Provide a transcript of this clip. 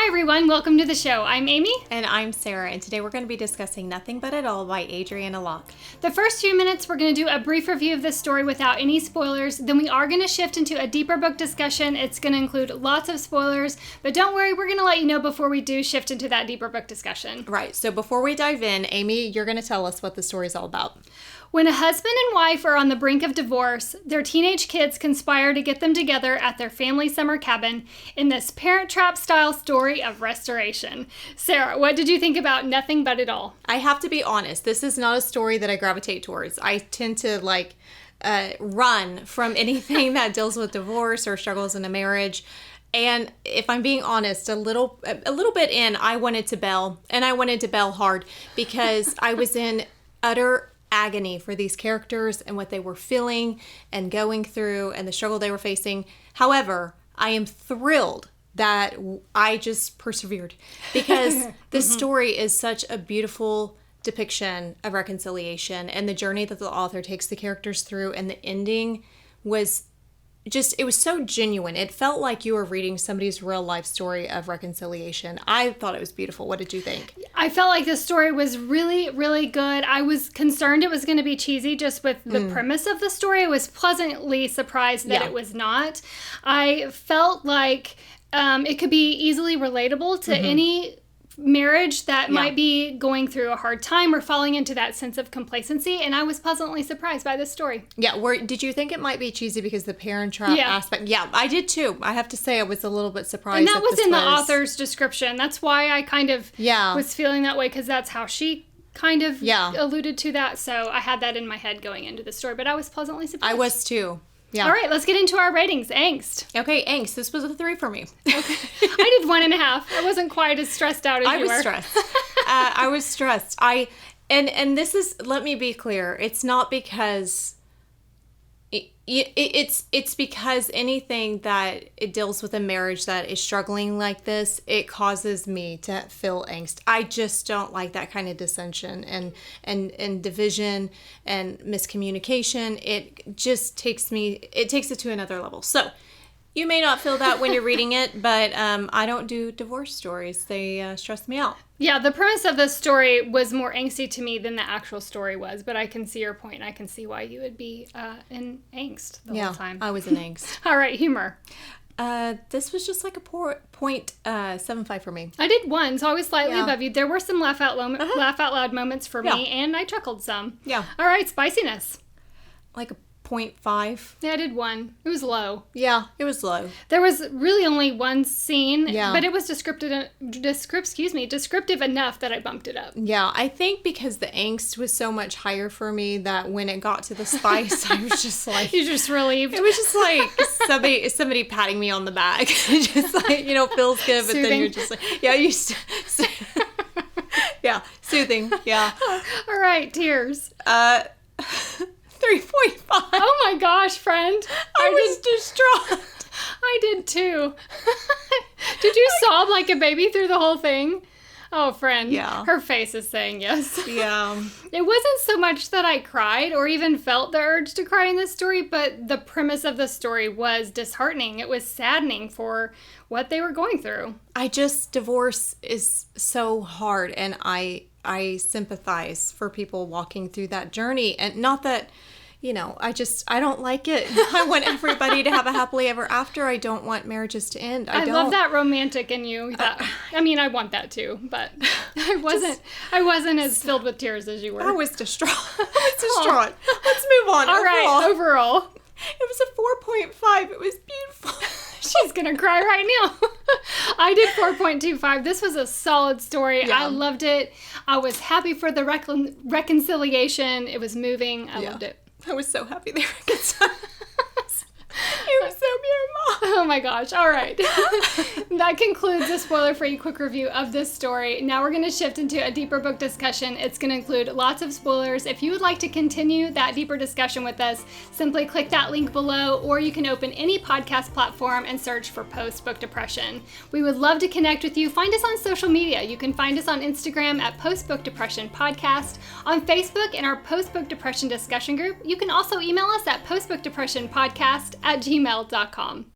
Hi everyone, welcome to the show. I'm Amy. And I'm Sarah, and today we're going to be discussing Nothing But It All by Adriana Locke. The first few minutes we're going to do a brief review of this story without any spoilers. Then we are going to shift into a deeper book discussion. It's going to include lots of spoilers, but don't worry, we're going to let you know before we do shift into that deeper book discussion. Right, so before we dive in, Amy, you're going to tell us what the story is all about. When a husband and wife are on the brink of divorce, their teenage kids conspire to get them together at their family summer cabin in this Parent Trap style story of restoration. Sarah, what did you think about Nothing But It All? I have to be honest, this is not a story that I gravitate towards. I tend to run from anything that deals with divorce or struggles in a marriage. And if I'm being honest, a little bit in, I wanted to bail, and I wanted to bail hard because I was in utter agony for these characters and what they were feeling and going through and the struggle they were facing. However, I am thrilled that I just persevered because this story is such a beautiful depiction of reconciliation and the journey that the author takes the characters through, and the ending was it was so genuine. It felt like you were reading somebody's real life story of reconciliation. I thought it was beautiful. What did you think? I felt like the story was really, really good. I was concerned it was going to be cheesy just with the premise of the story. I was pleasantly surprised that it was not. I felt like it could be easily relatable to any marriage that might be going through a hard time or falling into that sense of complacency, and I was pleasantly surprised by this story. Yeah, did you think it might be cheesy because the Parent Trap aspect? Yeah, I did too. I have to say I was a little bit surprised. And that was in the author's description. That's why I kind of was feeling that way, because that's how she kind of alluded to that. So I had that in my head going into the story, but I was pleasantly surprised. I was too. Yeah. All right, let's get into our ratings. Angst. Okay, angst. This was a 3 for me. Okay. I did 1.5. I wasn't quite as stressed out as you were. I was stressed. And this is, let me be clear, it's not because it's because anything that it deals with a marriage that is struggling like this, it causes me to feel angst. I just don't like that kind of dissension and division and miscommunication. It just takes it to another level. So you may not feel that when you're reading it, but I don't do divorce stories. They stress me out. Yeah, the premise of this story was more angsty to me than the actual story was, but I can see your point. I can see why you would be in angst the whole time. I was in angst. All right, humor. This was just like a 0.75 for me. I did 1, so I was slightly above you. There were some laugh out loud moments for me, and I chuckled some. Yeah. All right, spiciness. Like a 0.5. Yeah, I did 1. It was low. Yeah, it was low. There was really only one scene, but it was descriptive enough that I bumped it up. Yeah, I think because the angst was so much higher for me that when it got to the spice, I was just like... You're just relieved. It was just like somebody patting me on the back. Just like, feels good, but then you're just like... Yeah, soothing. Yeah. All right, tears. 3.5. Oh my gosh, friend. I was distraught. I did too. Did you sob like a baby through the whole thing? Oh, friend. Yeah. Her face is saying yes. Yeah. It wasn't so much that I cried or even felt the urge to cry in this story, but the premise of the story was disheartening. It was saddening for what they were going through. Divorce is so hard, and I sympathize for people walking through that journey. And not that, I don't like it. I want everybody to have a happily ever after. I don't want marriages to end. I love that romantic in you. I want that too, but I wasn't as filled with tears as you were. I was distraught. Let's move on. All right, overall. It was a 4.5. It was beautiful. She's going to cry right now. I did 4.25. This was a solid story. Yeah. I loved it. I was happy for the reconciliation. It was moving. I loved it. I was so happy they reconciled. It was so beautiful. Oh my gosh. All right. That concludes the spoiler-free quick review of this story. Now we're going to shift into a deeper book discussion. It's going to include lots of spoilers. If you would like to continue that deeper discussion with us, simply click that link below, or you can open any podcast platform and search for Post Book Depression. We would love to connect with you. Find us on social media. You can find us on Instagram at Post Book Depression Podcast, on Facebook in our Post Book Depression discussion group. You can also email us at postbookdepressionpodcast@gmail.com.